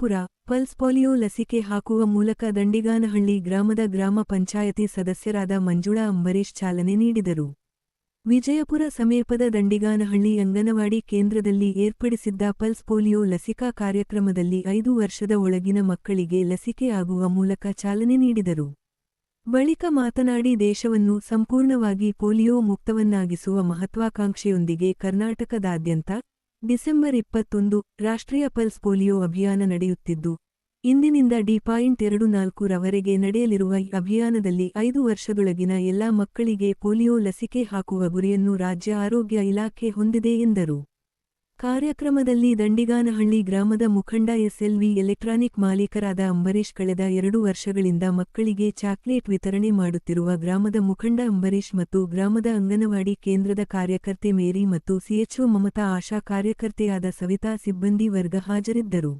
Vijayapura pulse polio ಲಸಿಕೆ ಹಾಕುವ ಮೂಲಕ ದಂಡಿಗಾನಹಳ್ಳಿ ಗ್ರಾಮದ ಗ್ರಾಮ ಪಂಚಾಯತಿ ಸದಸ್ಯರಾದ ಮಂಜುಳಾ ಅಂಬರೀಶ್ ಚಾಲನೆ ನೀಡಿದರು. ವಿಜಯಪುರ ಸಮೀಪದ ದಂಡಿಗಾನಹಳ್ಳಿ ಅಂಗನವಾಡಿ ಕೇಂದ್ರದಲ್ಲಿ ಏರ್ಪಡಿಸಿದ್ದ ಪಲ್ಸ್ ಪೋಲಿಯೋ ಲಸಿಕಾ ಕಾರ್ಯಕ್ರಮದಲ್ಲಿ 5 ವರ್ಷದ ಒಳಗಿನ ಮಕ್ಕಳಿಗೆ ಲಸಿಕೆ ಆಗುವ ಮೂಲಕ ಚಾಲನೆ ನೀಡಿದರು. ಬಳಿಕ ಮಾತನಾಡಿ ದೇಶವನ್ನು ಸಂಪೂರ್ಣವಾಗಿ ಪೋಲಿಯೋ ಮುಕ್ತವನ್ನಾಗಿಸುವ ಮಹತ್ವಾಕಾಂಕ್ಷೆಯೊಂದಿಗೆ ಕರ್ನಾಟಕದಾದ್ಯಂತ ಡಿಸೆಂಬರ್ 21 ರಾಷ್ಟ್ರೀಯ ಪಲ್ಸ್ ಪೋಲಿಯೋ ಅಭಿಯಾನ ನಡೆಯುತ್ತಿದ್ದು, ಇಂದಿನಿಂದ ಡಿ.24 ರವರೆಗೆ ನಡೆಯಲಿರುವ ಈ ಅಭಿಯಾನದಲ್ಲಿ 5 ವರ್ಷದೊಳಗಿನ ಎಲ್ಲಾ ಮಕ್ಕಳಿಗೆ ಪೋಲಿಯೋ ಲಸಿಕೆ ಹಾಕುವ ಗುರಿಯನ್ನು ರಾಜ್ಯ ಆರೋಗ್ಯ ಇಲಾಖೆ ಹೊಂದಿದೆ ಎಂದರು. ಕಾರ್ಯಕ್ರಮದಲ್ಲಿ ದಂಡಿಗಾನಹಳ್ಳಿ ಗ್ರಾಮದ ಮುಖಂಡ ಎಸ್ಎಲ್ವಿ ಎಲೆಕ್ಟ್ರಾನಿಕ್ ಮಾಲೀಕರಾದ ಅಂಬರೀಶ್ ಕಳೆದ 2 ವರ್ಷಗಳಿಂದ ಮಕ್ಕಳಿಗೆ ಚಾಕ್ಲೇಟ್ ವಿತರಣೆ ಮಾಡುತ್ತಿರುವ ಗ್ರಾಮದ ಮುಖಂಡ ಅಂಬರೀಶ್ ಮತ್ತು ಗ್ರಾಮದ ಅಂಗನವಾಡಿ ಕೇಂದ್ರದ ಕಾರ್ಯಕರ್ತೆ ಮೇರಿ ಮತ್ತು ಸಿಎಚ್ಒ ಮಮತಾ ಆಶಾ ಕಾರ್ಯಕರ್ತೆಯಾದ ಸವಿತಾ ಸಿಬ್ಬಂದಿ ವರ್ಗ ಹಾಜರಿದ್ದರು.